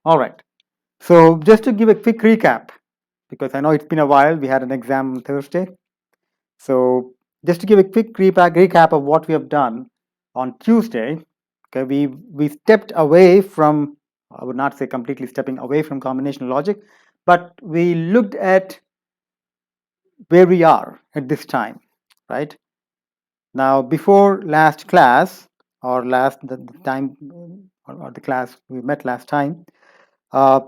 All right. So just to give a quick recap, because I know it's been a while, we had an exam on Thursday. So just to give a quick recap of what we have done on Tuesday, okay, we stepped away from, I would not say completely stepping away from combinational logic, but we looked at where we are at this time, right? Now, before last class, or the time, or the class we met last time, uh,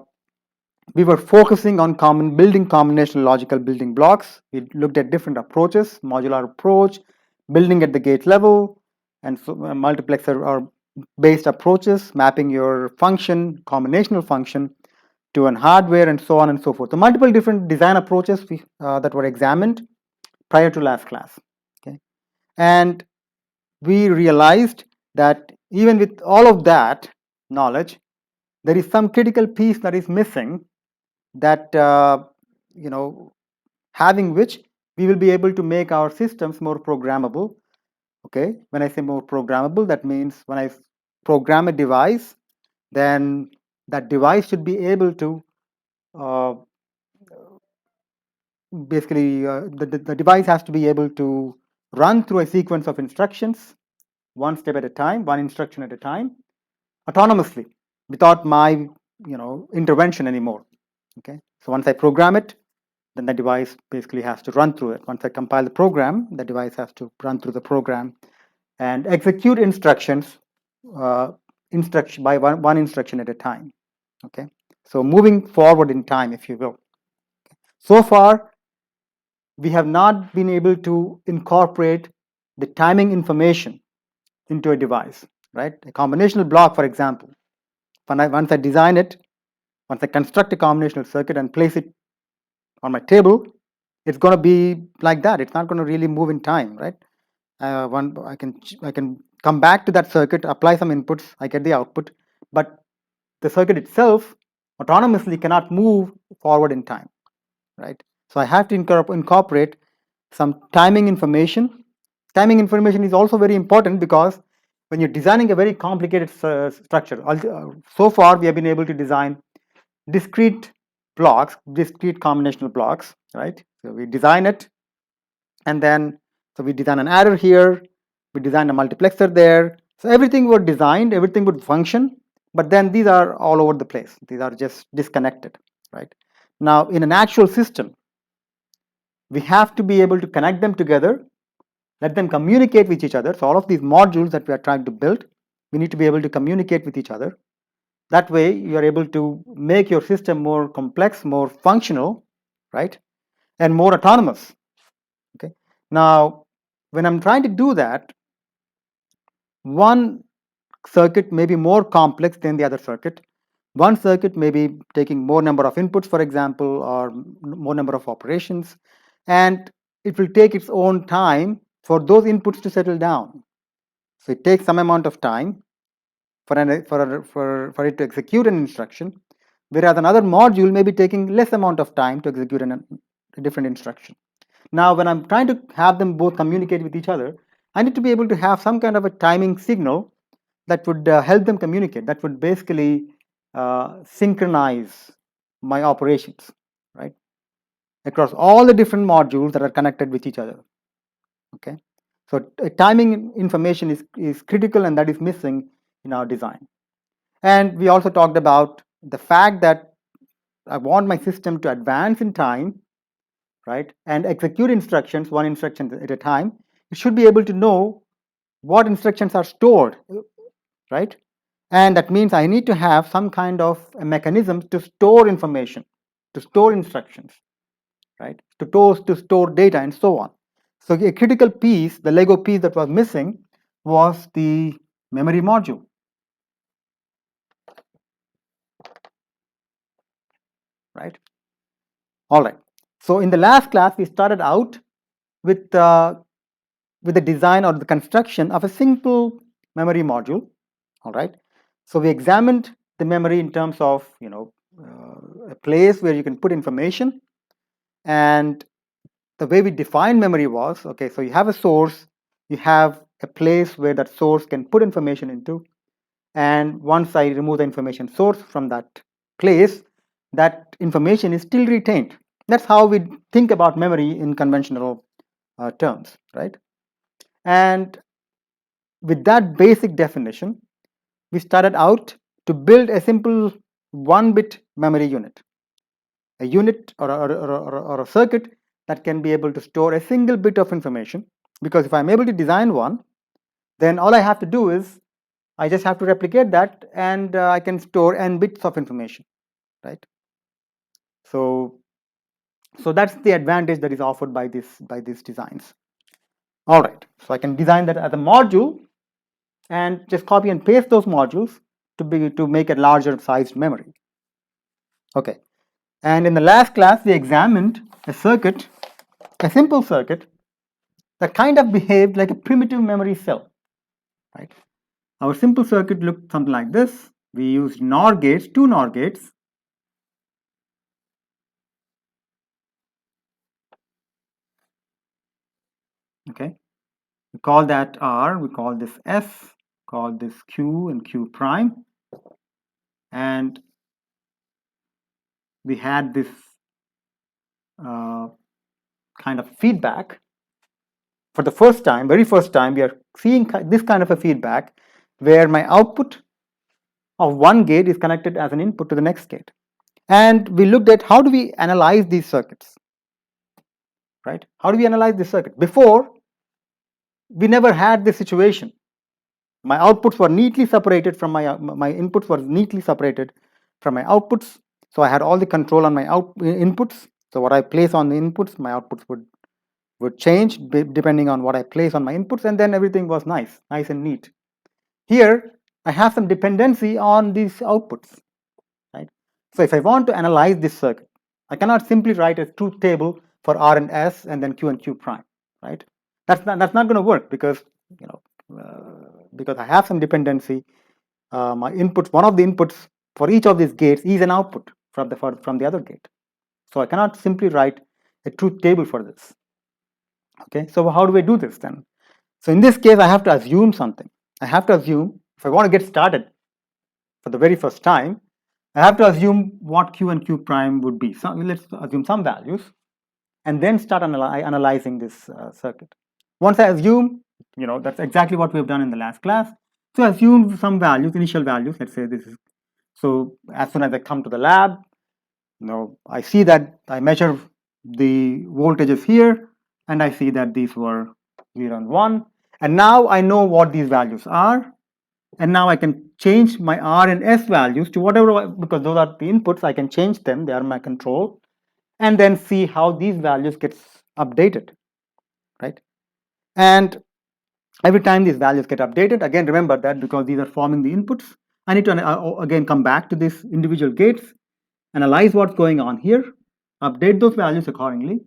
we were focusing on building combinational logical building blocks. We looked at different approaches, modular approach, building at the gate level, and so, multiplexer or based approaches, mapping your function, combinational function, to an hardware, and so on and so forth. So multiple different design approaches that were examined prior to last class. Okay, and we realized that even with all of that knowledge, there is some critical piece that is missing, that having which we will be able to make our systems more programmable. Okay, when I say more programmable, that means when I program a device, then that device should be able to uh, basically the device has to be able to run through a sequence of instructions, one step at a time, one instruction at a time, autonomously, without my intervention anymore. Okay, so once I program it, then the device basically has to run through it. Once I compile the program, the device has to run through the program and execute instructions, instruction by one instruction at a time. Okay, so moving forward in time, if you will. So far, we have not been able to incorporate the timing information into a device, right? A combinational block, for example, once I design it, once I construct a combinational circuit and place it on my table, it's going to be like that. It's not going to really move in time, right? I can come back to that circuit, apply some inputs, I get the output, but the circuit itself autonomously cannot move forward in time, right? So I have to incorporate some timing information. Timing information is also very important because when you're designing a very complicated structure, so far we have been able to design discrete blocks, discrete combinational blocks, right? So we design it, and then so we design an adder here, we design a multiplexer there. So everything was designed, everything would function, but then these are all over the place. These are just disconnected, right? Now, in an actual system, we have to be able to connect them together, let them communicate with each other. So all of these modules that we are trying to build, we need to be able to communicate with each other. That way, you are able to make your system more complex, more functional, right? And more autonomous. Okay. Now, when I'm trying to do that, one circuit may be more complex than the other circuit. One circuit may be taking more number of inputs, for example, or more number of operations, and it will take its own time for those inputs to settle down. So it takes some amount of time for it to execute an instruction, whereas another module may be taking less amount of time to execute a different instruction. Now, when I'm trying to have them both communicate with each other, I need to be able to have some kind of a timing signal that would help them communicate, that would basically synchronize my operations, right, across all the different modules that are connected with each other. Okay, so timing information is critical, and that is missing in our design. And we also talked about the fact that I want my system to advance in time, right, and execute instructions one instruction at a time. It should be able to know what instructions are stored, right? And that means I need to have some kind of a mechanism to store information, to store instructions, right? To store data and so on. So a critical piece, the Lego piece that was missing, was the memory module, right? All right. So in the last class, we started out with the design or the construction of a simple memory module. All right. So we examined the memory in terms of a place where you can put information, and the way we define memory was, okay, so you have a source, you have a place where that source can put information into, and once I remove the information source from that place, that information is still retained. That's how we think about memory in conventional terms, right? And with that basic definition, we started out to build a simple 1-bit memory unit, a unit or a circuit that can be able to store a single bit of information. Because if I'm able to design one, then all I have to do is I just have to replicate that, and I can store n bits of information, right? So that's the advantage that is offered by these designs. All right, so I can design that as a module and just copy and paste those modules to make a larger sized memory. Okay, and in the last class we examined a circuit, a simple circuit that kind of behaved like a primitive memory cell, right? Our simple circuit looked something like this. We used NOR gates, 2 NOR gates. Okay, we call that R, we call this S, call this Q and Q prime, and we had this kind of feedback. For the first time, very first time, we are seeing this kind of a feedback where my output of one gate is connected as an input to the next gate. And we looked at how do we analyze these circuits, right? How do we analyze this circuit? Before, we never had this situation. My outputs were neatly separated from my inputs were neatly separated from my outputs. So I had all the control on my inputs. So what I place on the inputs, my outputs would change depending on what I place on my inputs, and then everything was nice and neat. Here, I have some dependency on these outputs, right? So if I want to analyze this circuit, I cannot simply write a truth table for R and S and then Q and Q prime, right? That's not going to work because because I have some dependency. My inputs, one of the inputs for each of these gates is an output from the other gate. So I cannot simply write a truth table for this. Okay, so how do we do this then? So in this case, I have to assume something. I have to assume, if I want to get started for the very first time, I have to assume what Q and Q prime would be. So let's assume some values and then start analyzing this circuit. Once I assume, that's exactly what we've done in the last class. So assume some values, initial values. Let's say this is, so as soon as I come to the lab, I see that I measure the voltages here, and I see that these were 0 and 1. And now I know what these values are. And now I can change my R and S values to whatever, because those are the inputs, I can change them, they are my control, and then see how these values gets updated, right? And every time these values get updated, again, remember that because these are forming the inputs, I need to again come back to these individual gates, analyze what's going on here, update those values accordingly,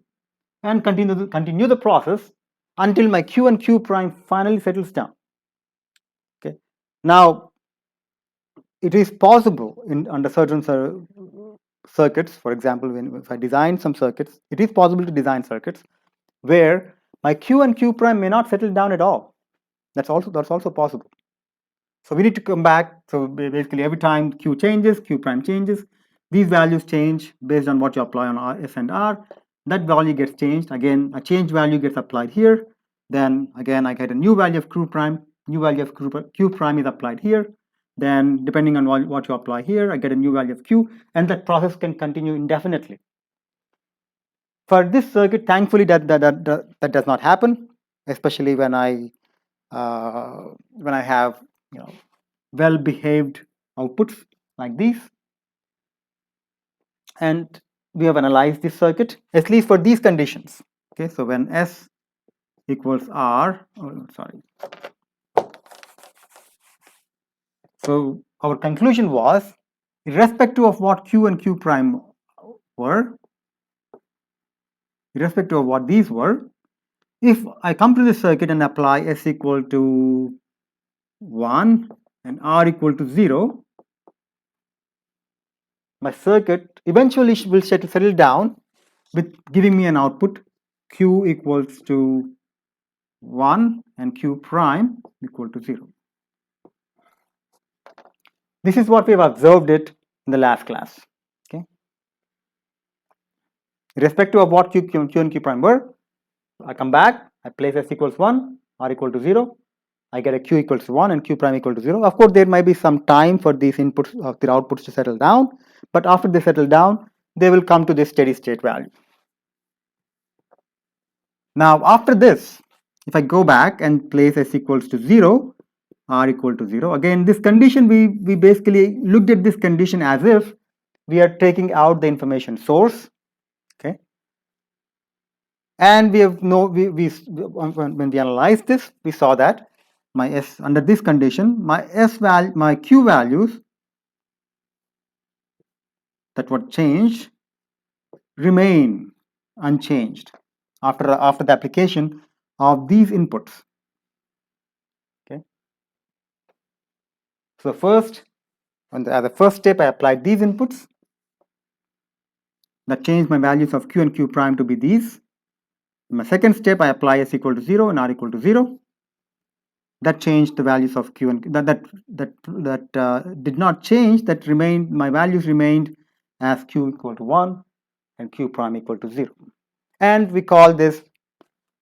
and continue the process until my Q and Q prime finally settles down. Okay. Now, it is possible under certain circuits, for example, if I design some circuits, it is possible to design circuits where my Q and Q prime may not settle down at all. That's also possible. So we need to come back. So basically, every time Q changes, Q prime changes, these values change based on what you apply on R, S and R. That value gets changed. Again, a changed value gets applied here. Then again, I get a new value of Q prime. New value of Q prime is applied here. Then depending on what you apply here, I get a new value of Q, and that process can continue indefinitely. For this circuit, thankfully, that does not happen, especially when I have well-behaved outputs like these. And we have analyzed this circuit, at least for these conditions. Okay, so when S equals R, so our conclusion was, irrespective of what Q and Q prime were, irrespective of what these were, if I come to this circuit and apply S equal to 1 and R equal to 0, my circuit eventually will settle down with giving me an output Q equals to 1 and Q prime equal to 0. This is what we have observed it in the last class. irrespective of what Q and Q prime were. I come back, I place S equals 1, R equal to 0. I get a Q equals to 1 and Q prime equal to 0. Of course, there might be some time for these inputs of the outputs to settle down, but after they settle down, they will come to this steady state value. Now, after this, if I go back and place S equals to 0, R equal to 0, again, this condition, we basically looked at this condition as if we are taking out the information source, okay? And we have when we analyzed this, we saw that my S, under this condition, my Q values that were changed remain unchanged after the application of these inputs. Okay. So first, as a first step, I applied these inputs that changed my values of Q and Q prime to be these. In my second step, I apply S equal to 0 and R equal to 0. That changed the values of Q and that did not change. That remained, my values remained as Q equal to 1 and Q prime equal to 0. And we call this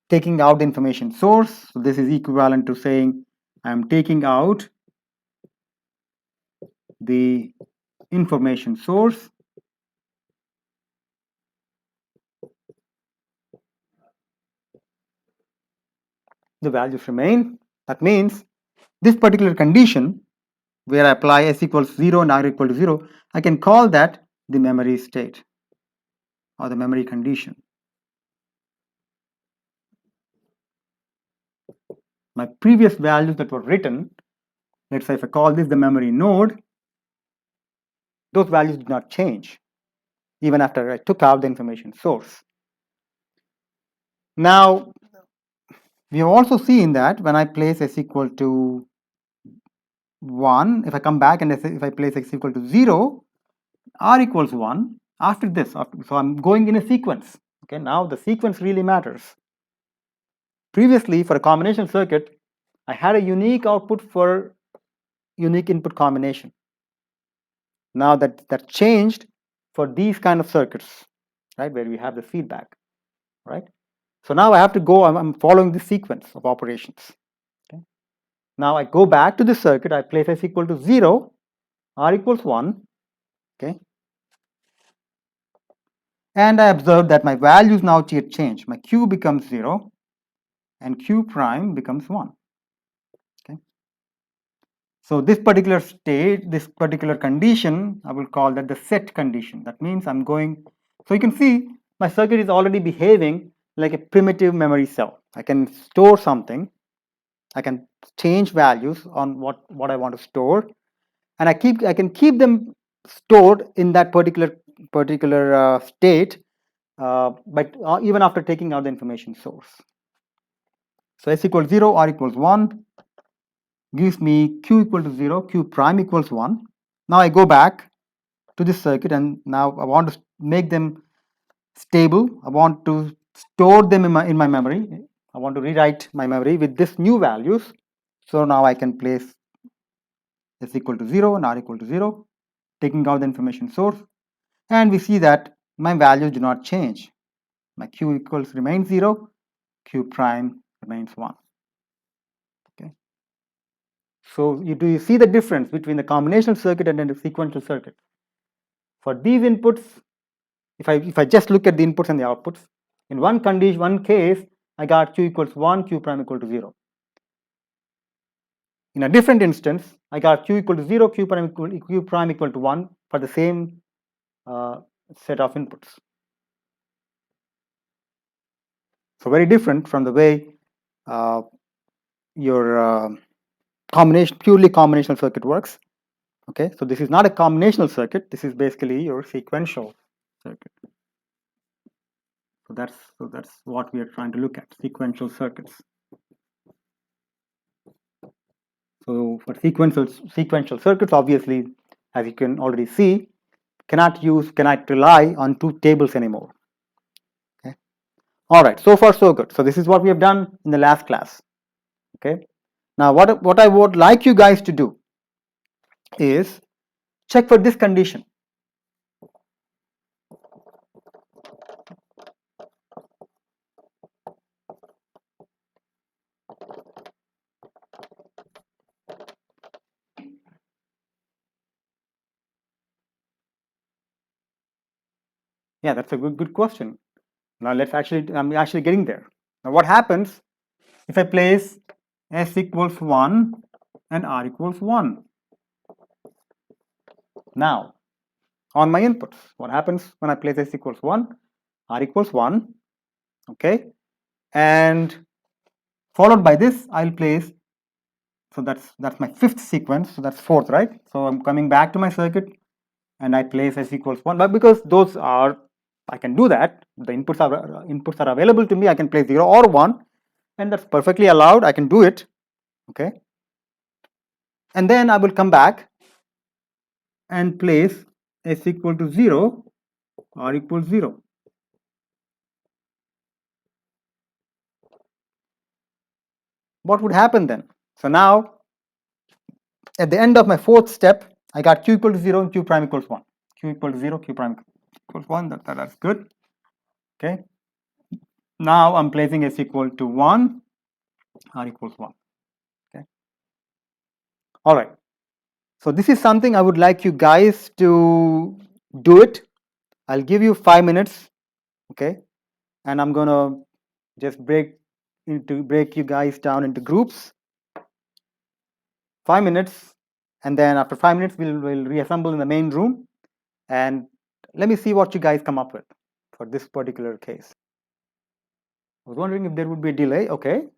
taking out the information source. So this is equivalent to saying I'm taking out the information source. The values remain. That means this particular condition where I apply S equals 0 and R equal to 0, I can call that the memory state or the memory condition. My previous values that were written, let's say if I call this the memory node, those values did not change even after I took out the information source. Now, we have also seen that when I place S equal to 1, if I come back and if I place X equal to 0, R equals 1, after this, so I'm going in a sequence. Okay, now the sequence really matters. Previously, for a combination circuit, I had a unique output for unique input combination. Now that changed for these kind of circuits, right, where we have the feedback, right? So now I have to go, I'm following this sequence of operations. Okay. Now I go back to the circuit, I place S equal to 0, R equals 1, okay? And I observe that my values now change. My Q becomes 0 and Q prime becomes 1. Okay. So this particular state, this particular condition, I will call that the set condition. That means I'm going, so you can see my circuit is already behaving like a primitive memory cell. I can store something, I can change values on what I want to store, and I can keep them stored in that particular state, but even after taking out the information source. So S equals 0, R equals 1 gives me Q equal to 0, Q prime equals 1. Now I go back to this circuit and now I want to make them stable. I want to store them in my memory. I want to rewrite my memory with this new values. So now I can place S equal to 0 and R equal to 0, taking out the information source. And we see that my values do not change. My Q equals remains 0, Q prime remains 1. Okay. So do you see the difference between the combinational circuit and the sequential circuit? For these inputs, if I just look at the inputs and the outputs, in one case, I got Q equals 1, Q prime equal to 0. In a different instance, I got Q equal to 0, Q prime equal to 1 for the same set of inputs. So very different from the way your purely combinational circuit works. Okay, so this is not a combinational circuit. This is basically your sequential circuit. So that's what we are trying to look at, sequential circuits. So for sequential circuits, obviously, as you can already see, cannot rely on two tables anymore. Okay. All right, so far so good. So this is what we have done in the last class. Okay. Now what I would like you guys to do is check for this condition. Yeah, that's a good question. Now I'm actually getting there. Now what happens if I place S equals 1 and R equals 1? Now, on my inputs, what happens when I place S equals 1, R equals 1, okay? And followed by this, I'll place, so that's my fifth sequence, so that's fourth, right? So I'm coming back to my circuit and I place S equals 1, but because those are, I can do that, the inputs are available to me, I can place 0 or 1, and that's perfectly allowed, I can do it, okay? And then I will come back and place S equal to 0, R equals 0. What would happen then? So now, at the end of my fourth step, I got Q equal to 0 and Q prime equals 1. Q equal to 0, Q prime equals 1, that's good, okay? Now I'm placing S equal to 1, R equals 1, okay? All right, so this is something I would like you guys to do it. I'll give you 5 minutes, okay? And I'm gonna just break you guys down into groups. 5 minutes, and then after 5 minutes we'll reassemble in the main room, and let me see what you guys come up with for this particular case. I was wondering if there would be a delay. Okay,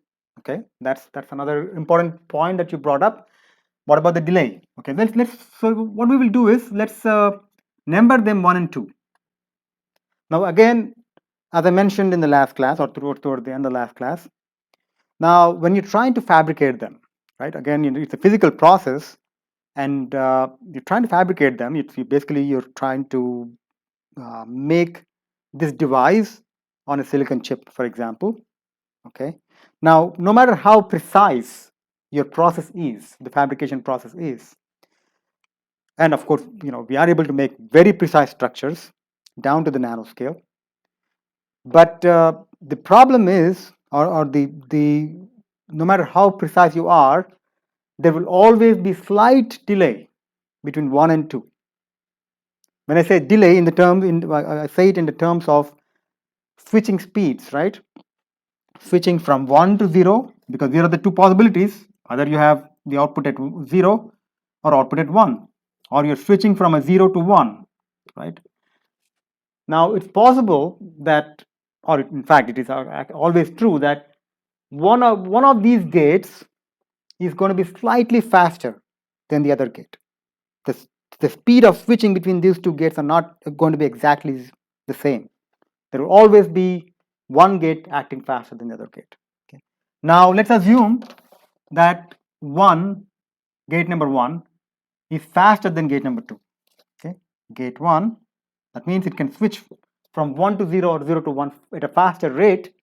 that's another important point that you brought up. What about the delay? Okay, so what we will do is let's number them 1 and 2. Now again, as I mentioned in the last class, or toward the end of the last class, now when you're trying to fabricate them, right, again, it's a physical process, and you're trying to fabricate them. You're trying to make this device on a silicon chip, for example, okay? Now, no matter how precise your process is, the fabrication process is, and of course, we are able to make very precise structures down to the nanoscale, but the problem is, or the no matter how precise you are, there will always be slight delay between 1 and 2. When I say delay, I say it in the terms of switching speeds, right? Switching from 1 to 0, because there are the two possibilities. Either you have the output at 0 or output at 1, or you're switching from a 0 to 1, right? Now, it's possible that, or in fact, it is always true that one of these gates is going to be slightly faster than the other gate. The speed of switching between these two gates are not going to be exactly the same. There will always be one gate acting faster than the other gate. Okay. Now let's assume that gate number 1 is faster than gate number 2. Okay, gate 1, that means it can switch from 1 to 0 or 0 to 1 at a faster rate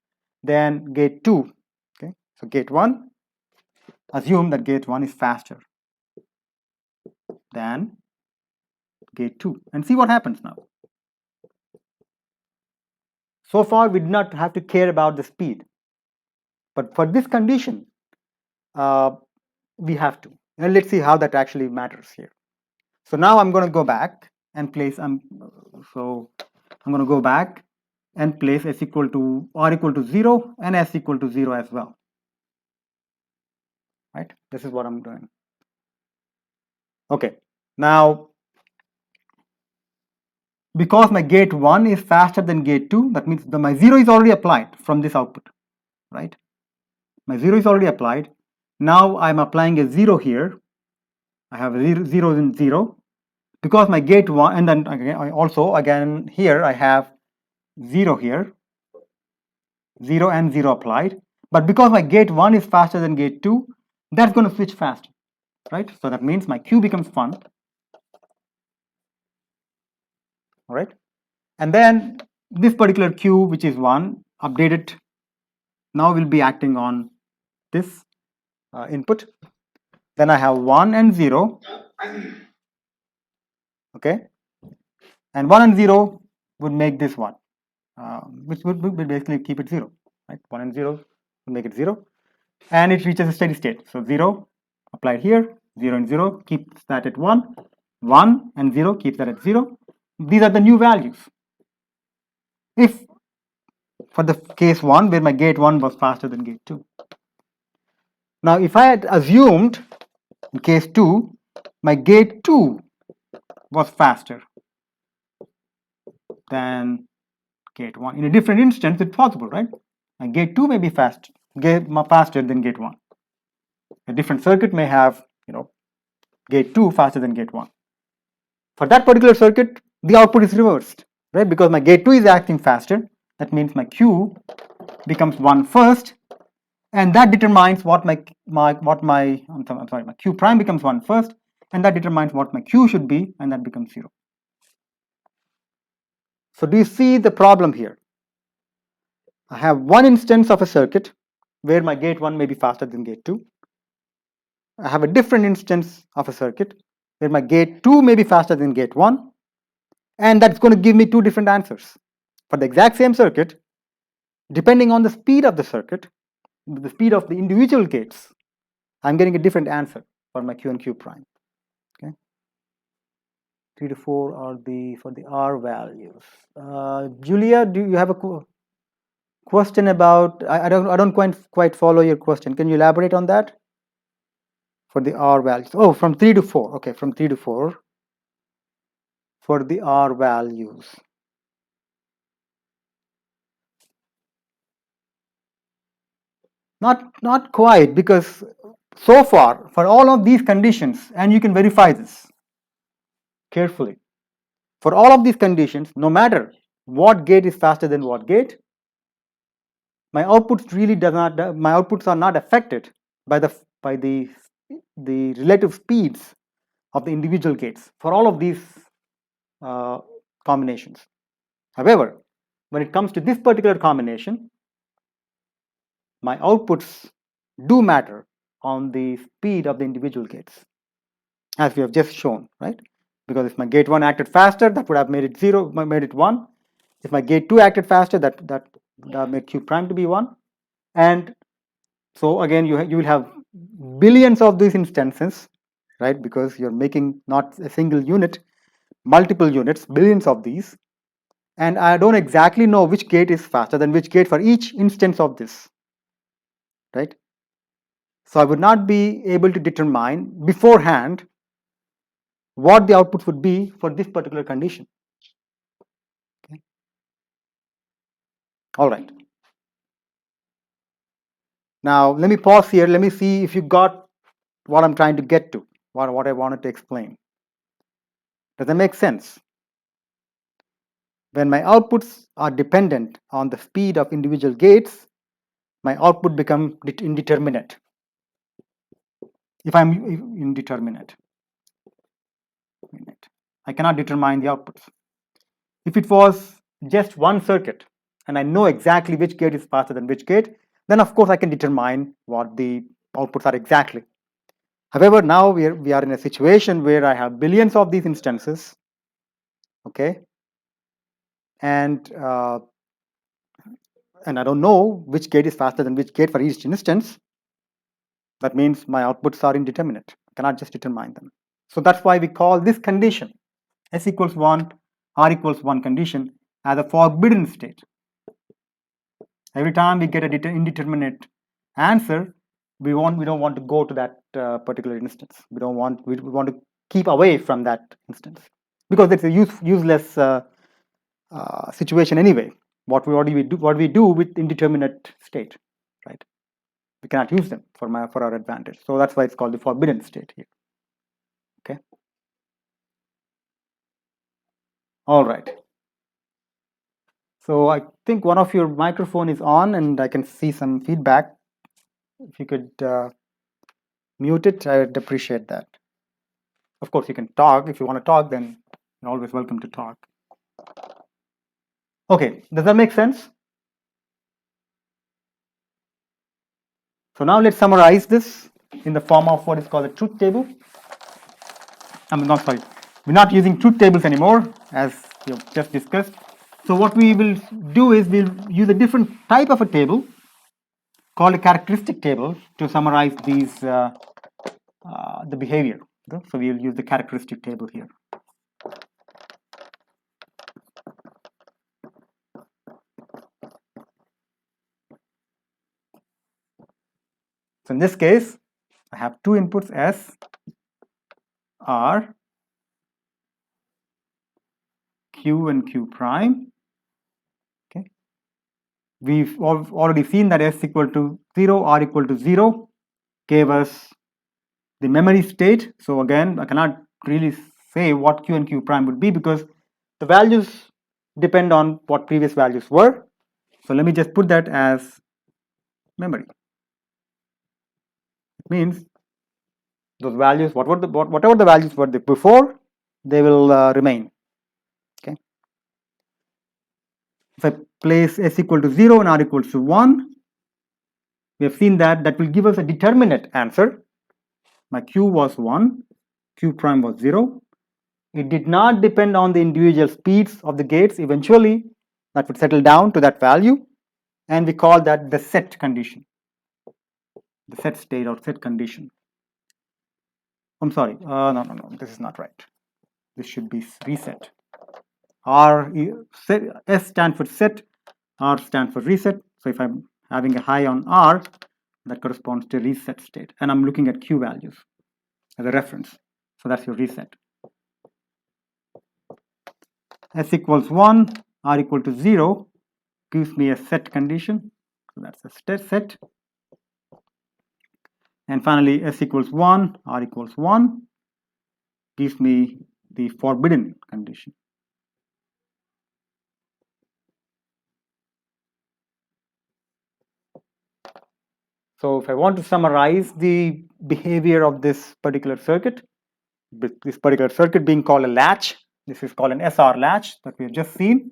than gate 2. Okay, so gate 1, assume that gate 1 is faster than gate 2, and see what happens now. So far, we did not have to care about the speed, but for this condition, we have to. And let's see how that actually matters here. So now I'm going to go back and place. I'm going to go back and place S equal to R equal to 0 and S equal to 0 as well. Right? This is what I'm doing. Okay. Now, because my gate 1 is faster than gate 2, that means my 0 is already applied from this output, right? My 0 is already applied. Now I'm applying a 0 here. I have a 0 and 0. Because my gate 1, and then again here I have 0 here, 0 and 0 applied. But because my gate 1 is faster than gate 2, that's going to switch faster, right? So that means my Q becomes 1. All right, and then this particular Q, which is 1, updated, now will be acting on this input. Then I have 1 and 0, okay, and 1 and 0 would make this 1, which would basically keep it 0, right? 1 and 0 will make it 0, and it reaches a steady state. So 0 applied here, 0 and 0 keeps that at 1, 1 and 0 keeps that at 0. These are the new values. if for the case 1 where my gate 1 was faster than gate 2. Now if I had assumed in case 2 my gate 2 was faster than gate 1, in a different instance it's possible, right? My gate 2 may be faster than gate 1. A different circuit may have, gate 2 faster than gate 1. For that particular circuit, the output is reversed, right? Because my gate 2 is acting faster, that means my Q becomes 1 first, and that determines what my Q prime becomes 1 first, and that determines what my Q should be, and that becomes 0. So do you see the problem here? I have one instance of a circuit where my gate 1 may be faster than gate 2. I have a different instance of a circuit where my gate 2 may be faster than gate 1, and that's going to give me two different answers. For the exact same circuit, depending on the speed of the circuit, the speed of the individual gates, I'm getting a different answer for my Q and Q prime. Okay, 3 to 4 are for the R values. Julia, do you have a question about? I don't quite follow your question. Can you elaborate on that? For the R values. Oh, from 3 to 4. Okay, from 3 to 4 for the R values. Not quite, because so far for all of these conditions, and you can verify this carefully, for all of these conditions, no matter what gate is faster than what gate, my outputs are not affected by the relative speeds of the individual gates for all of these combinations. However, when it comes to this particular combination, my outputs do matter on the speed of the individual gates, as we have just shown, right? Because if my gate 1 acted faster, that would have made it 0, made it 1. If my gate 2 acted faster, that would make Q prime to be 1. And so again, you will have billions of these instances, right? Because you're making not a single unit, multiple units, billions of these. And I don't exactly know which gate is faster than which gate for each instance of this, right? So I would not be able to determine beforehand what the output would be for this particular condition. Okay. All right. Now let me pause here. Let me see if you got what I'm trying to get to, what I wanted to explain. Does that make sense? When my outputs are dependent on the speed of individual gates, my output becomes indeterminate. If I'm indeterminate, I cannot determine the outputs. If it was just one circuit and I know exactly which gate is faster than which gate, then of course I can determine what the outputs are exactly. However, now we are in a situation where I have billions of these instances, okay, and I don't know which gate is faster than which gate for each instance. That means my outputs are indeterminate. I cannot just determine them. So that's why we call this condition, S equals 1, R equals 1 condition, as a forbidden state. Every time we get an indeterminate answer, we don't want to go to that particular instance. We want to keep away from that instance, because it's a useless situation anyway. What we do with indeterminate state, right? We cannot use them for our advantage. So that's why it's called the forbidden state here. Okay. All right. So I think one of your microphone is on, and I can see some feedback. If you could mute it, I would appreciate that. Of course, you can talk. If you want to talk, then you're always welcome to talk. Okay, does that make sense? So now let's summarize this in the form of what is called a truth table. We're not using truth tables anymore, as we have just discussed. So what we will do is we'll use a different type of a table called a characteristic table to summarize these the behavior. So we'll use the characteristic table here. So in this case, I have two inputs S, R, Q and Q prime. Okay. We've already seen that S equal to 0, R equal to 0 gave us the memory state. So again, I cannot really say what Q and Q prime would be because the values depend on what previous values were. So let me just put that as memory. It means those values, whatever the values were before, they will remain. Okay. If I place S equal to 0 and R equals to 1, we have seen that that will give us a determinate answer. My Q was 1, Q prime was 0. It did not depend on the individual speeds of the gates. Eventually, that would settle down to that value, and we call that the set condition, the set state or set condition. I'm sorry, no, this is not right. This should be reset. S stands for set, R stands for reset. So if I'm having a high on R, that corresponds to reset state, and I'm looking at Q values as a reference. So that's your reset. S equals 1, R equal to 0 gives me a set condition. So that's a set. And finally, S equals 1, R equals 1 gives me the forbidden condition. So if I want to summarize the behavior of this particular circuit being called a latch, this is called an SR latch that we have just seen.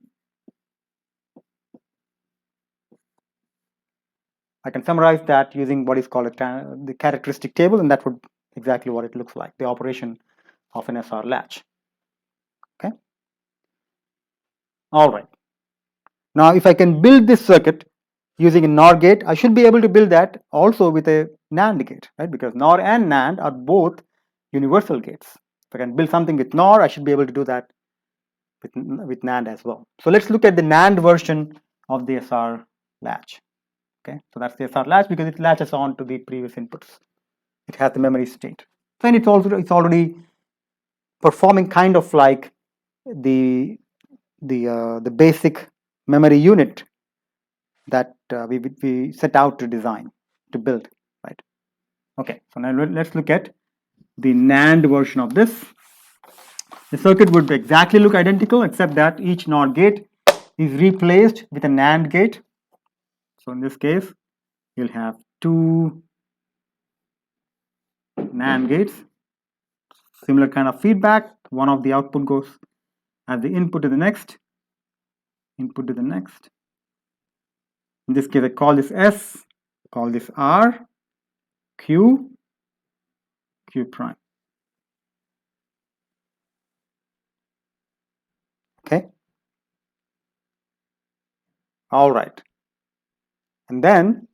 I can summarize that using what is called the characteristic table, and that would exactly what it looks like, the operation of an SR latch. Okay. All right. Now, if I can build this circuit using a NOR gate, I should be able to build that also with a NAND gate, right? Because NOR and NAND are both universal gates. If I can build something with NOR, I should be able to do that with NAND as well. So let's look at the NAND version of the SR latch. Okay, so that's the SR latch because it latches on to the previous inputs. It has the memory state. Then it's already performing kind of like the basic memory unit that we set out to design, to build, right? Okay, so now let's look at the NAND version of this. The circuit would exactly look identical except that each NOR gate is replaced with a NAND gate. So in this case, you'll have two NAND gates, similar kind of feedback. One of the output goes as the input to the next, input to the next. In this case, I call this S, call this R, Q, Q prime. Okay. All right. And then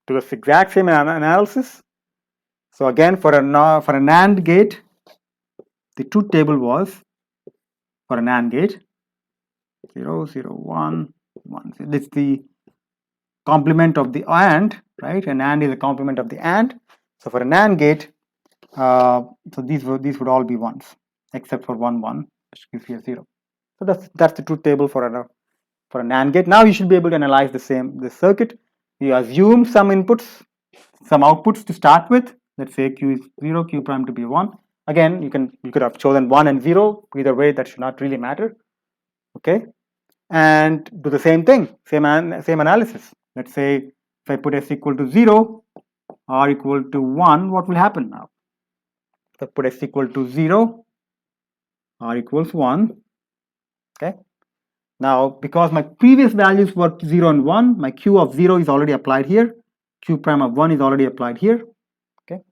do the exact same analysis. So again, for a NAND gate, the truth table was for a NAND gate 0, 0, 1, 1. So this is the complement of the AND, right? An AND is a complement of the AND. So for a NAND gate, so these would all be ones, except for 1, 1, which gives you a 0. So that's the truth table for a NAND gate. Now you should be able to analyze the circuit. You assume some inputs, some outputs to start with. Let's say Q is 0, Q prime to be 1. Again, you could have chosen 1 and 0. Either way, that should not really matter. Okay, and do the same thing, same analysis. Let's say if I put S equal to 0, R equal to 1, what will happen now? If I put S equal to 0, R equals 1. Okay. Now, because my previous values were 0 and 1, my Q of 0 is already applied here. Q prime of 1 is already applied here. Okay.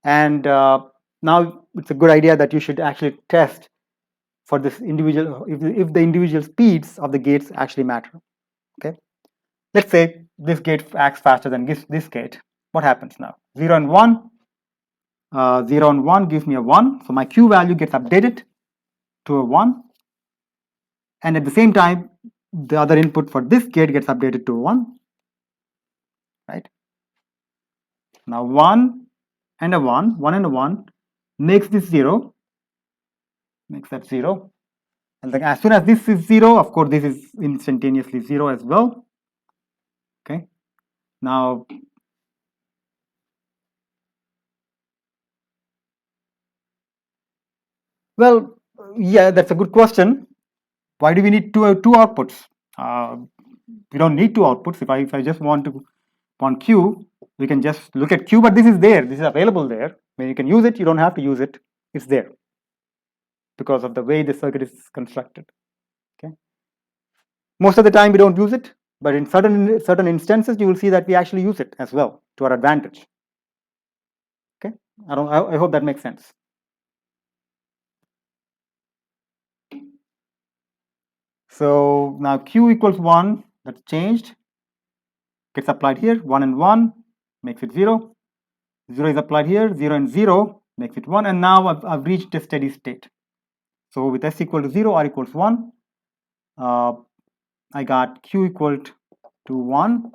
And now it's a good idea that you should actually test for this individual, if the individual speeds of the gates actually matter. Okay. Let's say this gate acts faster than this gate. What happens now? 0 and 1. 0 and 1 gives me a 1. So my Q value gets updated to a 1. And at the same time, the other input for this gate gets updated to 1. Right? Now 1 and a 1, 1 and a 1 makes this 0, makes that 0. And then as soon as this is 0, of course, this is instantaneously 0 as well. Okay. Now, well, yeah, that's a good question. Why do we need two outputs? We don't need two outputs. If I just want Q, we can just look at Q, but this is there. This is available there. When you can use it, you don't have to use it. It's there because of the way the circuit is constructed. Okay. Most of the time we don't use it, but in certain instances you will see that we actually use it as well to our advantage. Okay. I hope that makes sense. So now Q equals 1, that's changed, gets applied here, 1 and 1 makes it 0. 0 is applied here, 0 and 0 makes it 1, and now I've reached a steady state. So with S equal to 0, R equals 1, I got Q equal to 1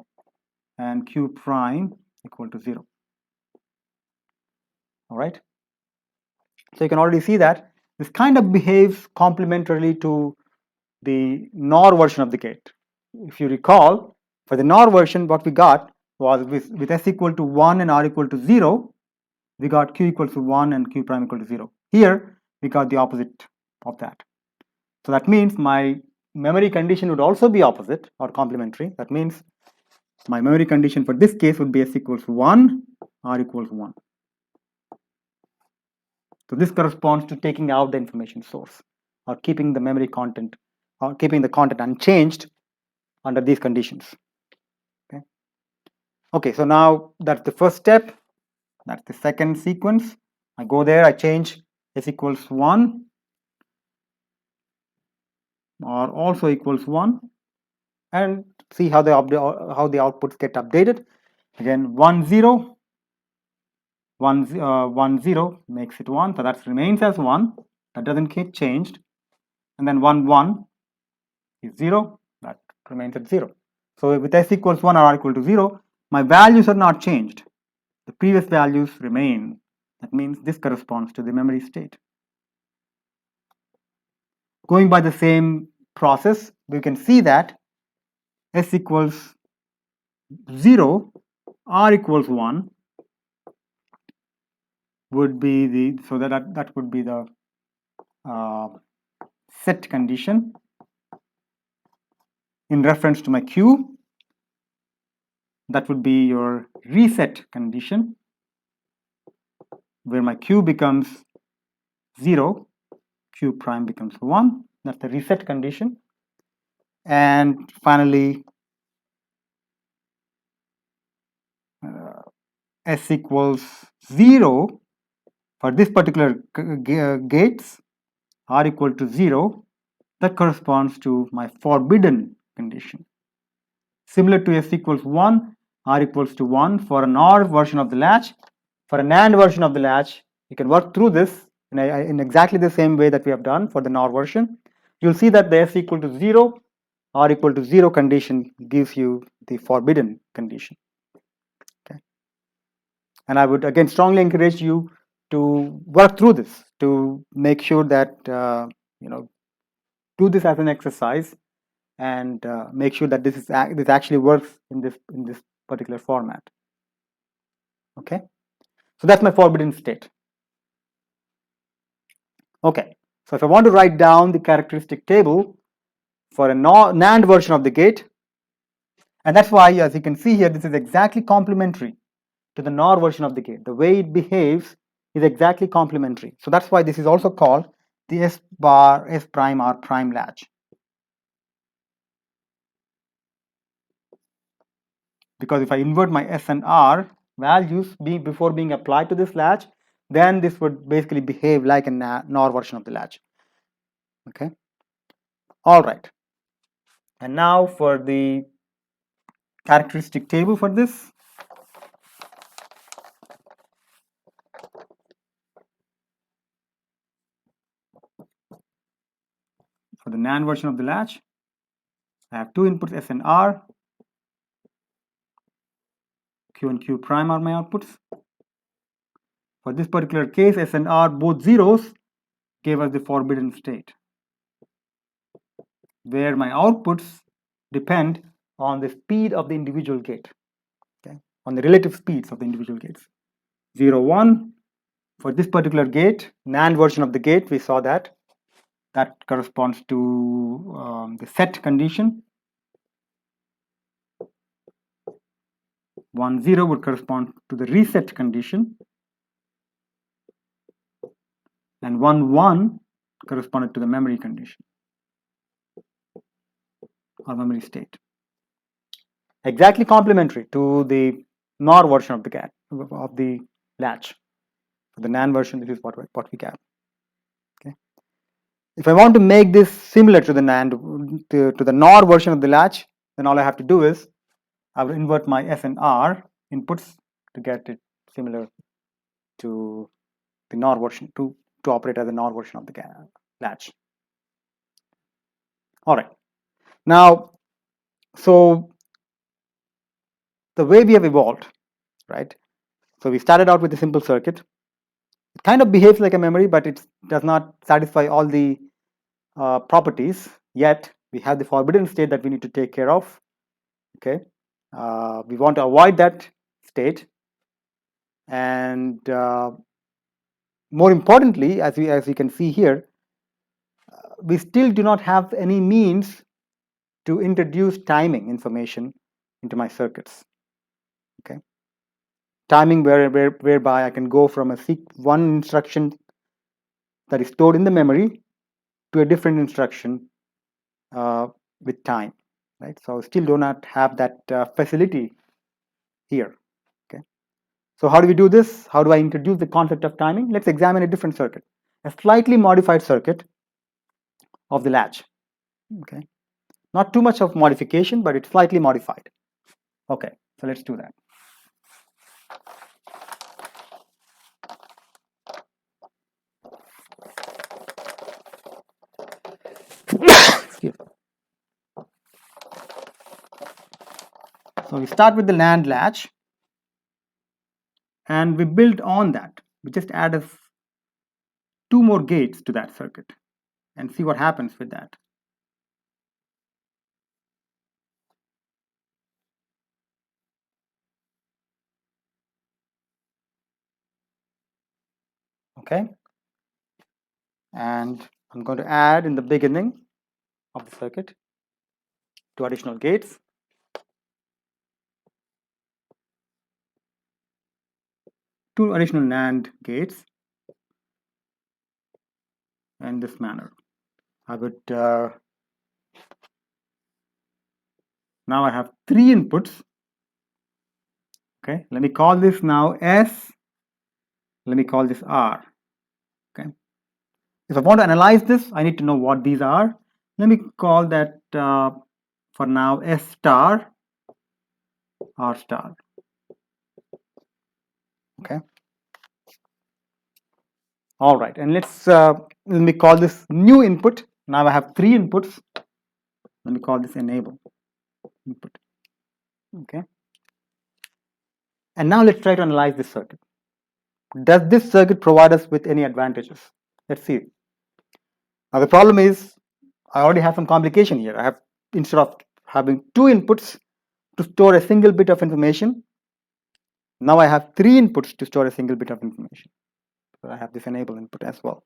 and Q prime equal to 0. All right. So you can already see that this kind of behaves complementarily to the NOR version of the gate. If you recall, for the NOR version, what we got was with S equal to 1 and R equal to 0, we got Q equals to 1 and Q prime equal to 0. Here, we got the opposite of that. So that means my memory condition would also be opposite or complementary. That means my memory condition for this case would be S equals 1, R equals 1. So this corresponds to taking out the information source or keeping the memory content or keeping the content unchanged under these conditions. Okay, so now that's the first step. That's the second sequence. I go there, I change S equals 1 or also equals 1 and see how the outputs get updated. Again, 1 0, 1 0 makes it 1, so that remains as 1. That doesn't get changed. And then 1 1 is 0, that remains at 0. So with S equals 1 or R equal to 0, my values are not changed. The previous values remain. That means this corresponds to the memory state. Going by the same process, we can see that S equals 0, R equals 1 would be the, so that would be the set condition in reference to my Q. That would be your reset condition where my Q becomes 0, Q prime becomes 1. That's the reset condition. And finally, S equals 0 for this particular gates, R equal to 0, that corresponds to my forbidden condition. Similar to S equals 1, R equals to 1 for a NOR version of the latch. For a NAND version of the latch, you can work through this in exactly the same way that we have done for the NOR version. You'll see that the S equal to 0, R equal to 0 condition gives you the forbidden condition. Okay. And I would again strongly encourage you to work through this to make sure that do this as an exercise and make sure that this actually works in this particular format. Okay, so that's my forbidden state. Okay, so if I want to write down the characteristic table for a NAND version of the gate, and that's why, as you can see here, this is exactly complementary to the NOR version of the gate. The way it behaves is exactly complementary. So that's why this is also called the S bar S prime R prime latch. Because if I invert my S and R values before being applied to this latch, then this would basically behave like a NOR version of the latch. Okay. All right. And now for the characteristic table for this. For the NAND version of the latch, I have two inputs S and R. Q and Q prime are my outputs. For this particular case, S and R, both zeros, gave us the forbidden state, where my outputs depend on the speed of the individual gate, okay, on the relative speeds of the individual gates. 0, 1, for this particular gate, NAND version of the gate, we saw that corresponds to the set condition. 1, 0 would correspond to the reset condition, and 1, 1 corresponded to the memory condition or memory state. Exactly complementary to the NOR version of the latch. For the NAND version, this is what we get. Okay. If I want to make this similar to the NAND, to the NOR version of the latch, then all I have to do is I will invert my S and R inputs to get it similar to the NOR version, to operate as a NOR version of the latch. All right. Now, so the way we have evolved, right? So we started out with a simple circuit. It kind of behaves like a memory, but it does not satisfy all the properties. Yet we have the forbidden state that we need to take care of. Okay, we want to avoid that state, and more importantly, as we can see here, we still do not have any means to introduce timing information into my circuits. Okay, timing whereby I can go from one instruction that is stored in the memory to a different instruction with time, right? So still do not have that facility here. Okay, so how do we do this? How do I introduce the concept of timing? Let's examine a different circuit, a slightly modified circuit of the latch. Okay, not too much of modification, but it's slightly modified. Okay, so let's do that. Excuse me. So we start with the NAND latch, and we build on that. We just add 2 more gates to that circuit and see what happens with that. Okay, and I'm going to add in the beginning of the circuit 2 additional gates. 2 additional NAND gates in this manner. I would now I have 3 inputs. Okay, let me call this now S. Let me call this R. Okay, if I want to analyze this, I need to know what these are. Let me call that for now S star, R star. Okay. All right, and let me call this new input. Now I have 3 inputs. Let me call this enable input. Okay. And now let's try to analyze this circuit. Does this circuit provide us with any advantages? Let's see. Now the problem is I already have some complication here. I have, instead of having 2 inputs to store a single bit of information, now I have 3 inputs to store a single bit of information. So I have this enable input as well.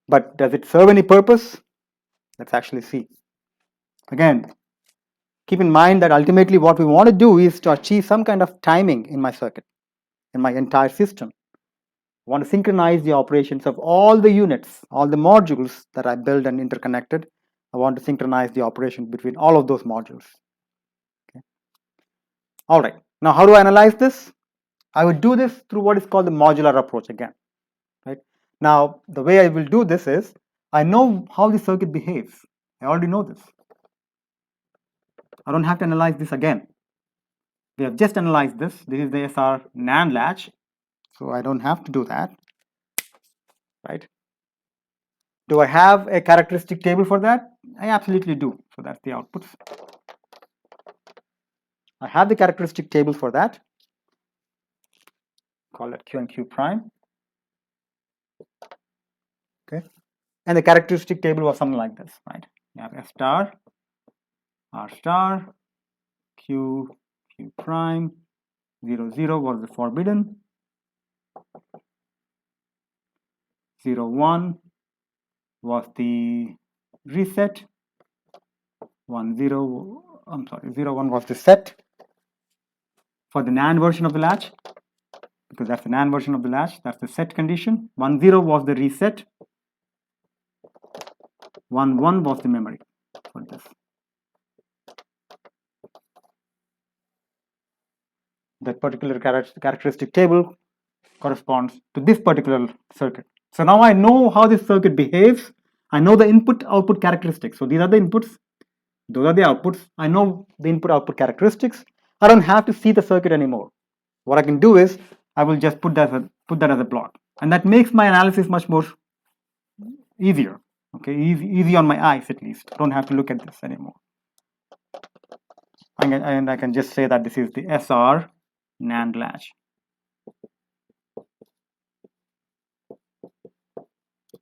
But does it serve any purpose? Let's actually see. Again, keep in mind that ultimately what we want to do is to achieve some kind of timing in my circuit, in my entire system. I want to synchronize the operations of all the units, all the modules that I built and interconnected. I want to synchronize the operations between all of those modules. Okay. All right. Now, how do I analyze this? I would do this through what is called the modular approach again. Right. Now, the way I will do this is, I know how the circuit behaves. I already know this. I don't have to analyze this again. We have just analyzed this. This is the SR NAND latch. So I don't have to do that. Right. Do I have a characteristic table for that? I absolutely do. So that's the outputs. I have the characteristic table for that. Call it Q and Q prime. Okay. And the characteristic table was something like this, right? You have S star, R star, Q, Q prime, 0, 0 was the forbidden, 0, 1 was the reset, 1, 0, I'm sorry, 0, 1 was the set for the NAND version of the latch, because that's the NAND version of the latch, that's the set condition. 1, 0 was the reset, 1, 1 was the memory for this. That particular characteristic table corresponds to this particular circuit. So now I know how this circuit behaves. I know the input-output characteristics. So these are the inputs. Those are the outputs. I know the input-output characteristics. I don't have to see the circuit anymore. What I can do is I will just put that as a plot, and that makes my analysis much more easier. Okay, easy on my eyes at least. I don't have to look at this anymore. And I can just say that this is the SR NAND latch.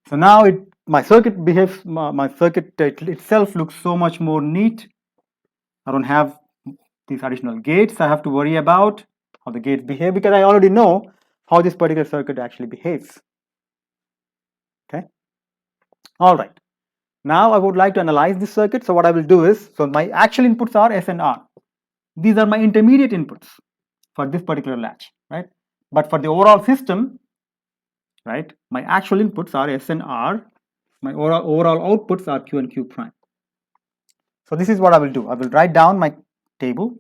So now my circuit behaves, my circuit itself looks so much more neat. I don't have these additional gates I have to worry about, how the gates behave, because I already know how this particular circuit actually behaves. Okay. All right. Now I would like to analyze this circuit. So what I will do is, so my actual inputs are S and R. These are my intermediate inputs for this particular latch, right? But for the overall system, right, my actual inputs are S and R. My overall outputs are Q and Q prime. So this is what I will do. I will write down my table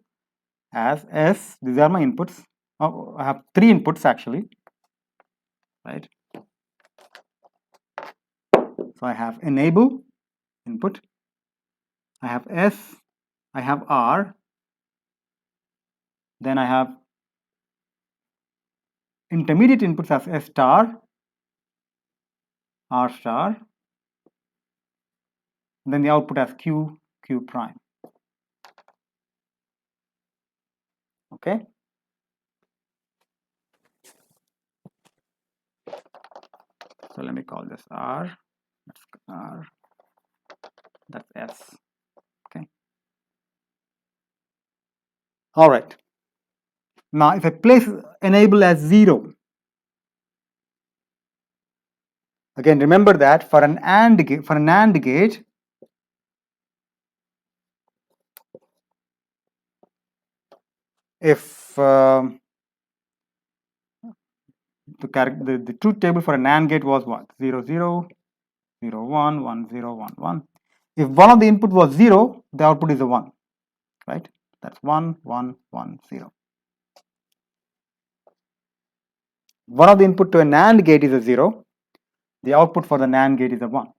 as S. These are my inputs. Oh, I have 3 inputs actually, right? So I have enable input. I have S. I have R. Then I have intermediate inputs as S star, R star. And then the output as Q, Q prime. Okay. So let me call this R. That's R. That's S. Okay. All right. Now, if I place enable as 0, again remember that for an NAND gate, if the truth table for a NAND gate was what? 0, 0, 0, 1, 1, 0, 1, 1. If one of the input was 0, the output is a 1, right? That's 1, 1, 1, 0. One of the input to a NAND gate is a 0. The output for the NAND gate is a 1.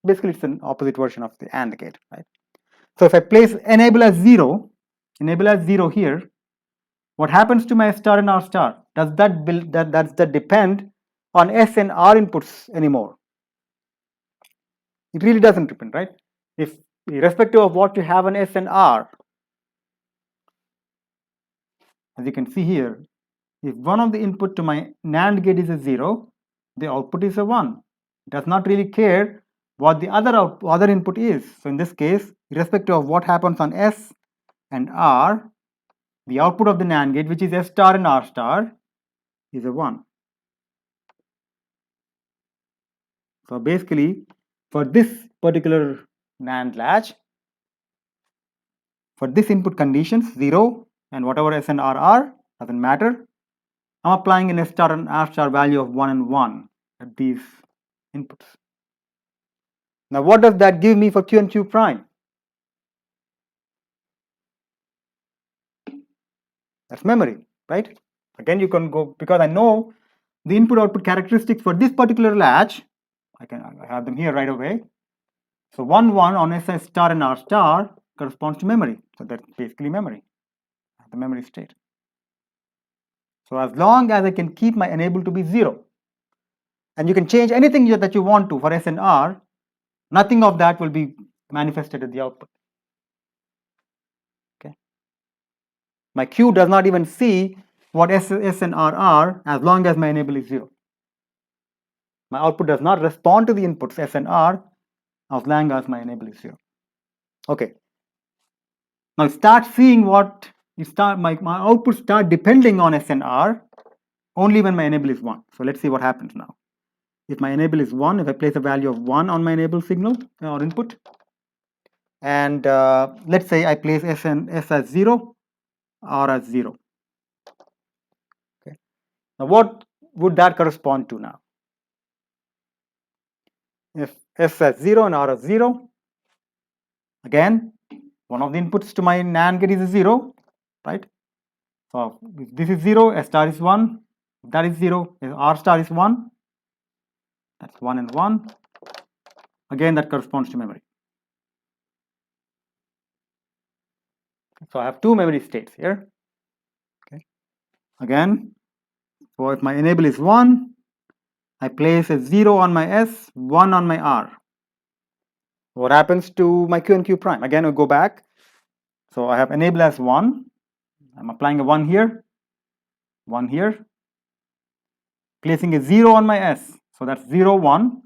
Basically, it's an opposite version of the AND gate, right? So if I place enable as 0 here, what happens to my S star and R star? Does that depend on S and R inputs anymore? It really doesn't depend, right? If irrespective of what you have on S and R, as you can see here, if one of the input to my NAND gate is a 0, the output is a 1. It does not really care what the other input is. So in this case, irrespective of what happens on S and R, the output of the NAND gate, which is S star and R star, is a 1. So basically, for this particular NAND latch, for this input conditions, 0 and whatever S and R are, doesn't matter. I'm applying an S star and R star value of 1 and 1 at these inputs. Now, what does that give me for Q and Q prime? That's memory, right? Again, you can go, because I know the input-output characteristics for this particular latch, I have them here right away. So 1, 1 on S star and R star corresponds to memory. So that's basically memory, the memory state. So as long as I can keep my enable to be 0, and you can change anything that you want to for S and R, nothing of that will be manifested at the output. Okay. My Q does not even see what S and R are as long as my enable is 0. My output does not respond to the inputs S and R as long as my enable is 0. Okay. Now start seeing what you start, my output start depending on S and R only when my enable is 1. So let's see what happens now. If my enable is 1, if I place a value of 1 on my enable signal or input, and let's say I place S as 0, R as 0. Okay. Now what would that correspond to now? If S as 0 and R as 0, again, one of the inputs to my NAND gate is a 0, right? So if this is 0, S star is 1, if that is 0, if R star is 1, that's 1 and 1. Again, that corresponds to memory. So I have two memory states here. Okay. Again, so if my enable is 1, I place a 0 on my S, 1 on my R. What happens to my Q and Q prime? Again, we go back. So I have enable as 1. I'm applying a 1 here, 1 here, placing a 0 on my S. So that's 0, 1.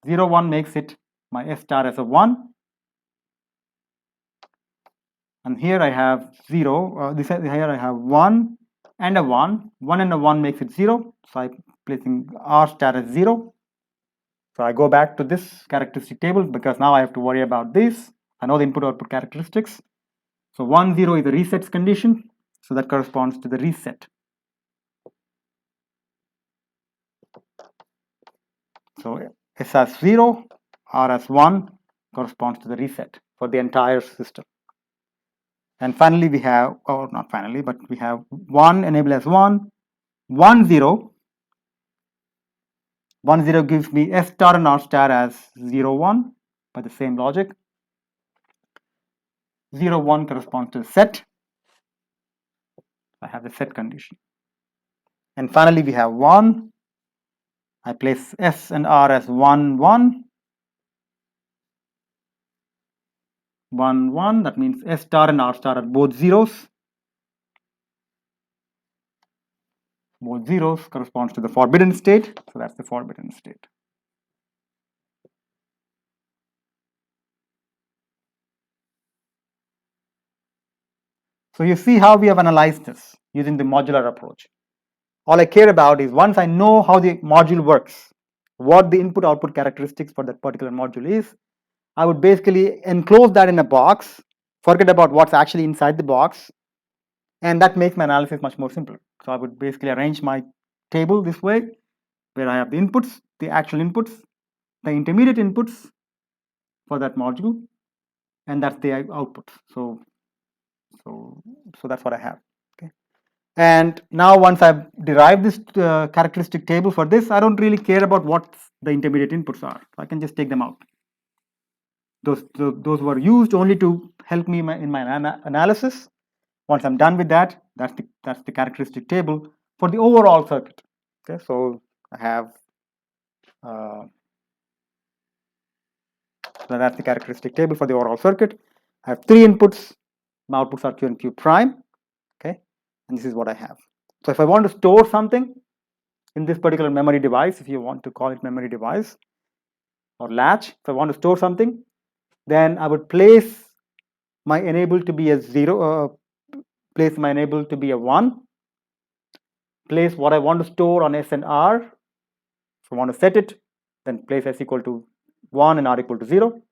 0, 1 makes it my S star as a 1. And here I have 0. Here I have 1 and a 1. 1 and a 1 makes it 0. So I'm placing R star as 0. So I go back to this characteristic table because now I have to worry about this. I know the input output characteristics. So 1, 0 is the resets condition. So that corresponds to the reset. So S as 0, R as 1 corresponds to the reset for the entire system. And finally we have, or not finally, but we have 1 enable as 1, 1, 0. 1, 0 gives me S star and R star as 0, 1 by the same logic. 0, 1 corresponds to set. I have the set condition. And finally we have 1. I place S and R as 1, 1. 1, 1, that means S star and R star are both zeros. Both zeros corresponds to the forbidden state. So that's the forbidden state. So you see how we have analyzed this using the modular approach. All I care about is once I know how the module works, what the input output characteristics for that particular module is, I would basically enclose that in a box, forget about what's actually inside the box, and that makes my analysis much more simpler. So I would basically arrange my table this way, where I have the inputs, the actual inputs, the intermediate inputs for that module, and that's the output. So that's what I have. Okay. And now once I've derived this characteristic table for this, I don't really care about what the intermediate inputs are. I can just take them out. Those were used only to help me in my analysis. Once I'm done with that, that's the characteristic table for the overall circuit. Okay, so I have so that's the characteristic table for the overall circuit. I have 3 inputs. My outputs are Q and Q prime. Okay, and this is what I have. So if I want to store something in this particular memory device, if you want to call it memory device or latch, if I want to store something, then I would place my enable to be a 0, place my enable to be a 1, place what I want to store on S and R. If I want to set it, then place S equal to 1 and R equal to 0.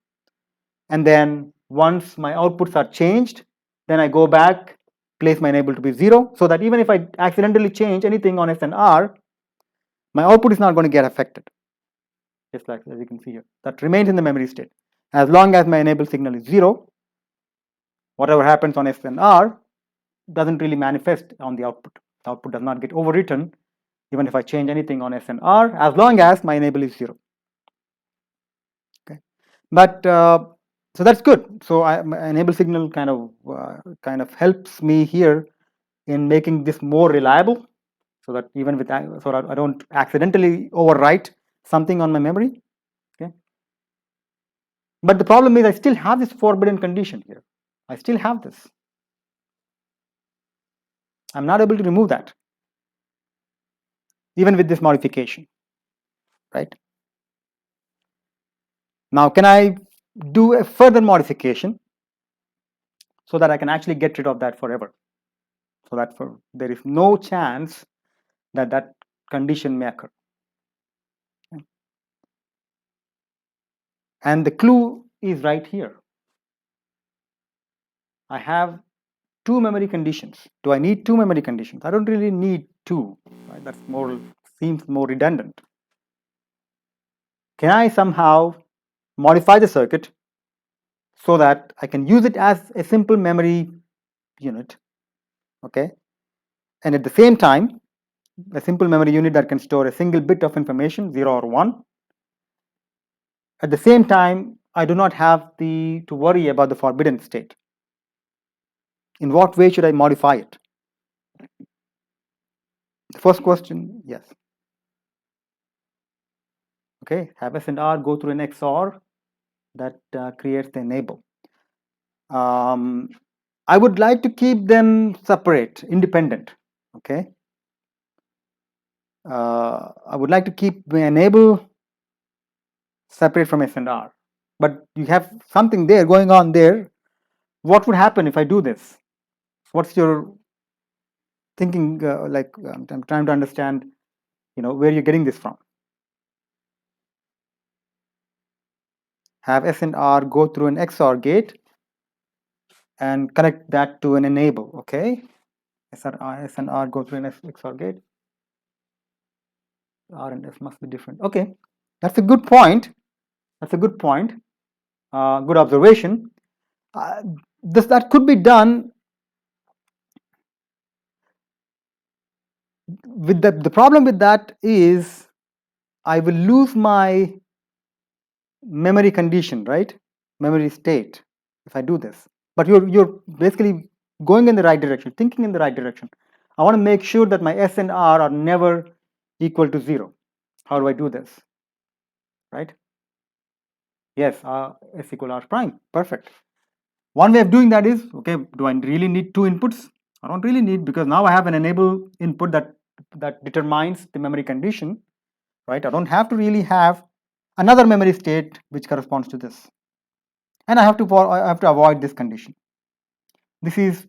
And then once my outputs are changed, then I go back, place my enable to be 0, so that even if I accidentally change anything on S and R, my output is not going to get affected. Just like as you can see here, that remains in the memory state. As long as my enable signal is 0, whatever happens on S and R doesn't really manifest on the output. The output does not get overwritten even if I change anything on S and R, as long as my enable is 0. Okay, but so that's good. So my enable signal kind of helps me here in making this more reliable, so that even with so that I don't accidentally overwrite something on my memory. Okay, but the problem is I still have this forbidden condition here. I still have this. I'm not able to remove that, even with this modification, right? Now, can I do a further modification so that I can actually get rid of that forever? So that there is no chance that that condition may occur. And the clue is right here. I have two memory conditions. Do I need two memory conditions? I don't really need two. Right? That's seems more redundant. Can I somehow modify the circuit so that I can use it as a simple memory unit, okay? And at the same time, a simple memory unit that can store a single bit of information, 0 or 1. At the same time, I do not have to worry about the forbidden state. In what way should I modify it? The first question, yes. Okay, have S and R go through an XOR that creates the enable. I would like to keep them separate, independent. Okay. I would like to keep the enable separate from S and R. But you have something there going on there. What would happen if I do this? What's your thinking? I'm trying to understand, where you're getting this from. Have S and R go through an XOR gate and connect that to an enable. Okay. S and R go through an XOR gate. R and S must be different. Okay, that's a good point. That's a good point. Good observation. That could be done with the problem with that is I will lose my memory condition, right? Memory state if I do this. But you're basically going in the right direction, thinking in the right direction. I want to make sure that my S and R are never equal to 0. How do I do this? Right? Yes, S equal R prime. Perfect. One way of doing that is, okay, do I really need two inputs? I don't really need, because now I have an enable input that determines the memory condition, right? I don't have to really have another memory state which corresponds to this. And I have to avoid this condition. This is,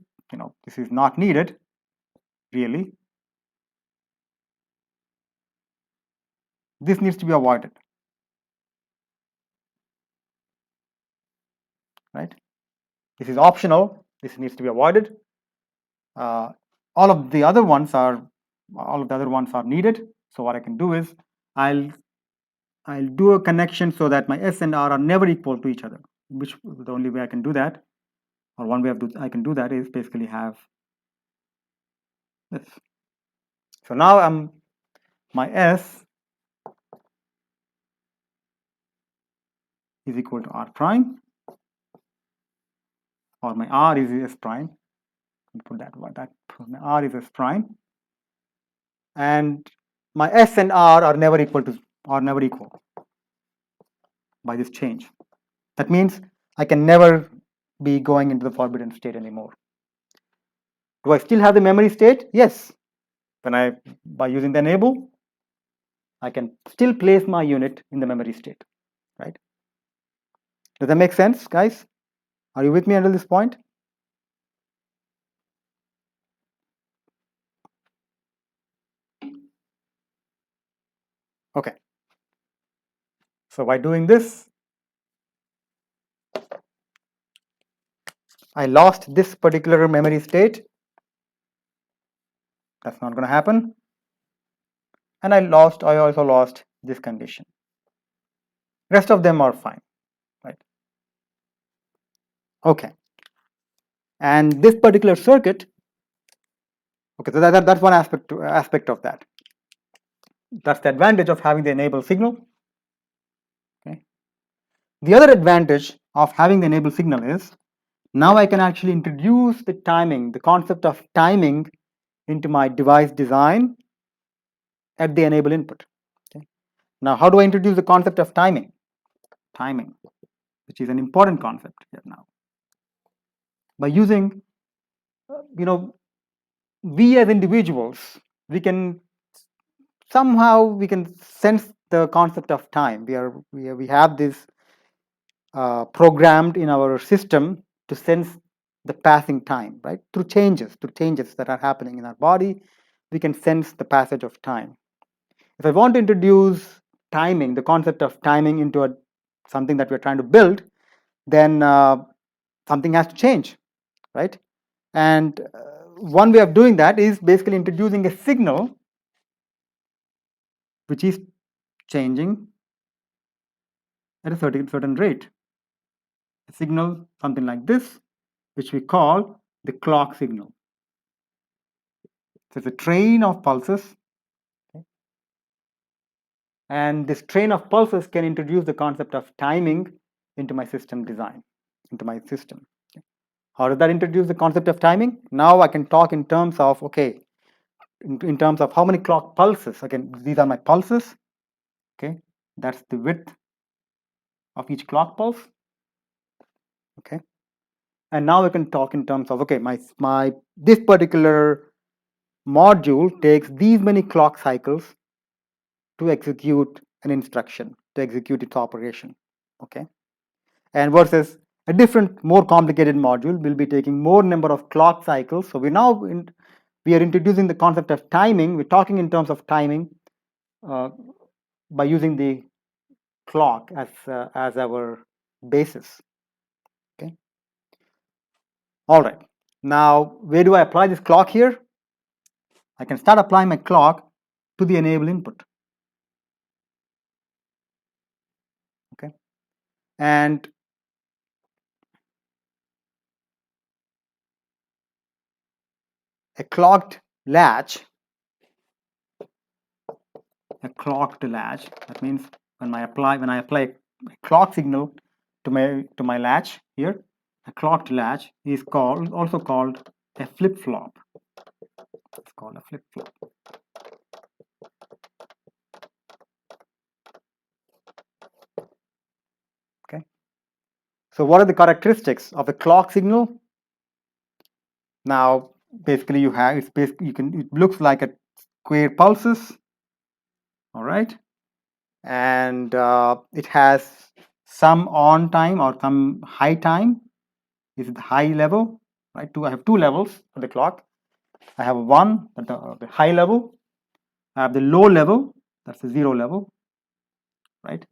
this is not needed, really. This needs to be avoided, right? This is optional. This needs to be avoided. All of the other ones are needed. So what I can do is I'll do a connection so that my S and R are never equal to each other. Which the only way I can do that, or one way I can do that is basically have this. So now my S is equal to R prime, or my R is S prime. Put that my R is S prime, and my S and R are never equal by this change. That means I can never be going into the forbidden state anymore. Do I still have the memory state? Yes. By using the enable, I can still place my unit in the memory state, right? Does that make sense, guys? Are you with me until this point? Okay. So by doing this, I lost this particular memory state. That's not going to happen. And I also lost this condition. Rest of them are fine, right? Okay. And this particular circuit, okay, so that's one aspect of that. That's the advantage of having the enable signal. Okay. The other advantage of having the enable signal is now I can actually introduce the concept of timing into my device design at the enable input. Okay. Now, how do I introduce the concept of timing? Timing, which is an important concept here now. By using, we as individuals, we can somehow sense the concept of time. We have this programmed in our system to sense the passing time, right? Through changes that are happening in our body, we can sense the passage of time. If I want to introduce timing, the concept of timing into something that we're trying to build, then something has to change, right? And one way of doing that is basically introducing a signal which is changing at a certain rate. A signal, something like this, which we call the clock signal. So it's a train of pulses. Okay? And this train of pulses can introduce the concept of timing into my system design, into my system. Okay? How does that introduce the concept of timing? Now I can talk in terms of, okay, in terms of how many clock pulses. Again, these are my pulses. Okay, that's the width of each clock pulse. Okay, and now we can talk in terms of, okay, this particular module takes these many clock cycles to execute an instruction, to execute its operation. Okay, and versus a different, more complicated module will be taking more number of clock cycles. So we are introducing the concept of timing. We're talking in terms of timing by using the clock as our basis. Okay. All right. Now, where do I apply this clock here? I can start applying my clock to the enable input. Okay. And a clocked latch, that means when I apply a clock signal to my latch here, a clocked latch is also called a flip-flop. It's called a flip-flop. Okay. So what are the characteristics of a clock signal? Now, basically, it looks like a square pulses. All right, and it has some on time or some high time. This is the high level, right? I have two levels for the clock. I have one at the high level. I have the low level, that's the zero level, right?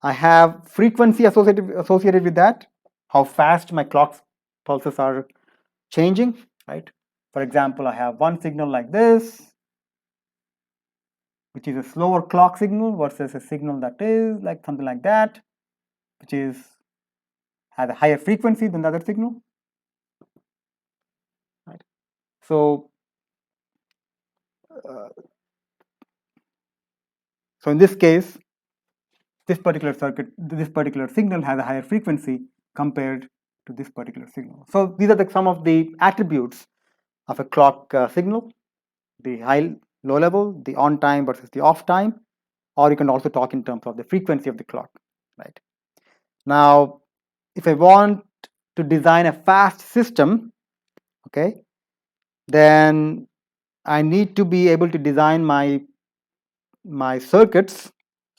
I have frequency associated with that, how fast my clock pulses are changing, right? For example, I have one signal like this, which is a slower clock signal versus a signal that is like something like that, which has a higher frequency than the other signal, right? So in this case, this particular signal has a higher frequency compared to this particular signal. So these are some of the attributes of a clock signal: the low level, the on time versus the off time, or you can also talk in terms of the frequency of the clock, right? Now, if I want to design a fast system, okay, then I need to be able to design my circuits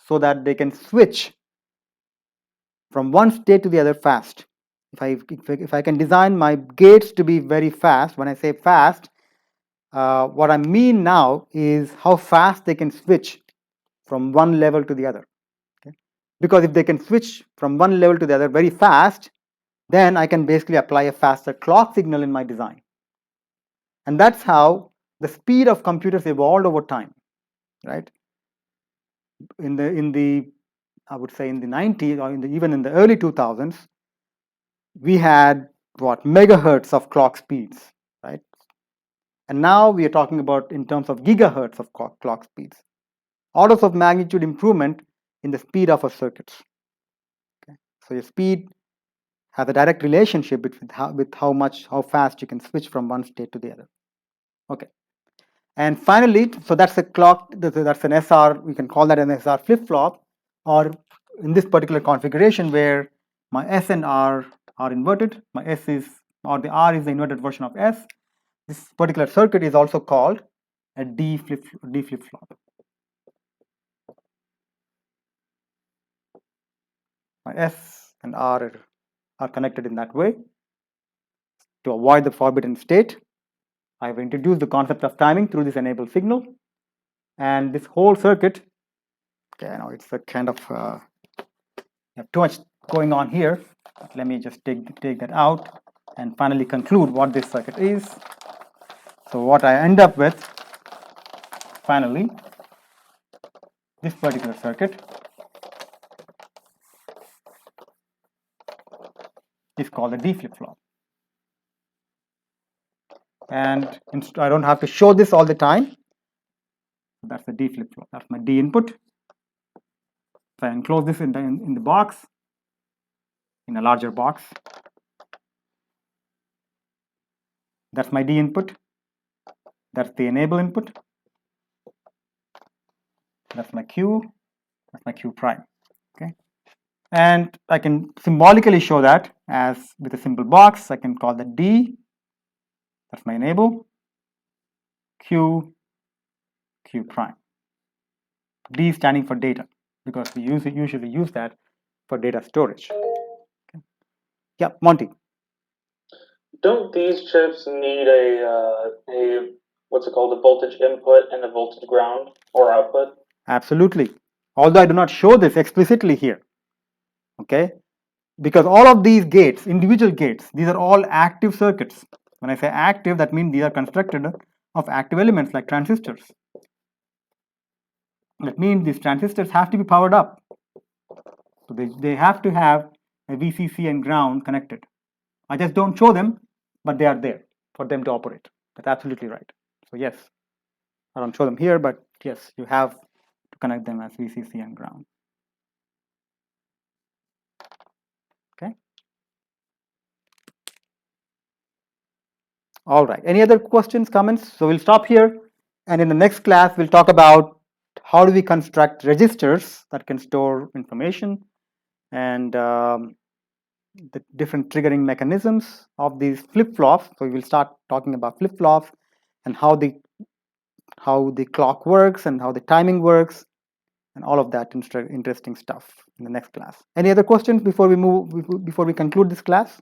so that they can switch from one state to the other fast. If I can design my gates to be very fast, when I say fast, what I mean now is how fast they can switch from one level to the other. Okay? Because if they can switch from one level to the other very fast, then I can basically apply a faster clock signal in my design. And that's how the speed of computers evolved over time, right? I would say in the 90s or even in the early 2000s, we had megahertz of clock speeds, right? And now we are talking about in terms of gigahertz of clock speeds, orders of magnitude improvement in the speed of our circuits. Okay? So your speed has a direct relationship with how fast you can switch from one state to the other. Okay. And finally, so that's a clock, that's an SR, we can call that an SR flip-flop, or in this particular configuration where my S and R are inverted, my S is, or the R is the inverted version of S, This particular circuit is also called a D flip-flop. My S and R are connected in that way. To avoid the forbidden state, I have introduced the concept of timing through this enable signal, and this whole circuit, okay, now it's a kind of too much going on here. Let me just take that out and finally conclude what this circuit is. So what I end up with finally, this particular circuit is called a D flip-flop. And I don't have to show this all the time. That's the D flip-flop. That's my D input. So I enclose this in the box, in a larger box. That's my D input. That's the enable input. That's my Q. That's my Q prime. Okay. And I can symbolically show that as with a simple box. I can call that D. That's my enable. Q, Q prime. D standing for data, because we usually use that for data storage. Okay. Yeah, Monty. Don't these chips need a what's it called, a voltage input and a voltage ground or output? Absolutely. Although I do not show this explicitly here. Okay, because all of these gates, individual gates, these are all active circuits. When I say active, that means these are constructed of active elements like transistors. That means these transistors have to be powered up. So they have to have a VCC and ground connected. I just don't show them, but they are there for them to operate. That's absolutely right. So yes, I don't show them here, but yes, you have to connect them as VCC and ground. Okay. All right. Any other questions, comments? So we'll stop here. And in the next class, we'll talk about how do we construct registers that can store information, and the different triggering mechanisms of these flip-flops. So we will start talking about flip-flops and how the clock works and how the timing works, and all of that interesting stuff in the next class. Any other questions before we conclude this class?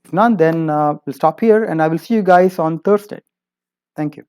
If none, then we'll stop here, and I will see you guys on Thursday. Thank you.